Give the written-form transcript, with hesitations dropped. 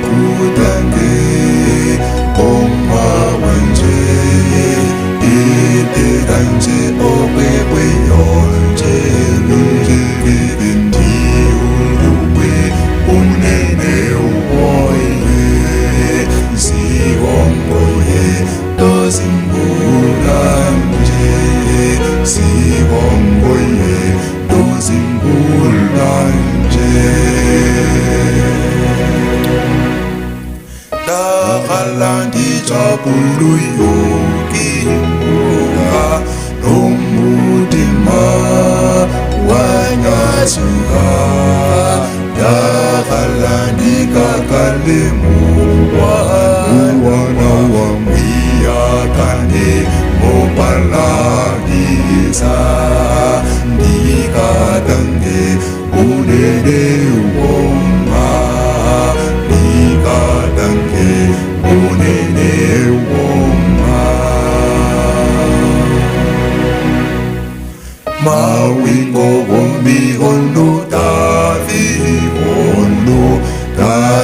kudange oma wanje ite kanje obebwe yonje ndi ulubwe unene uwoye ziwongoye dozimbulanje ziwongoye dozimbulanje Dakalandi jabulu yogi mbuga Nomudima wanyasuka Dakalandi kakalimu Wana wamiyakane Mopalagisa Dikadange unene woma Dikadange unene woma Mawingo wombi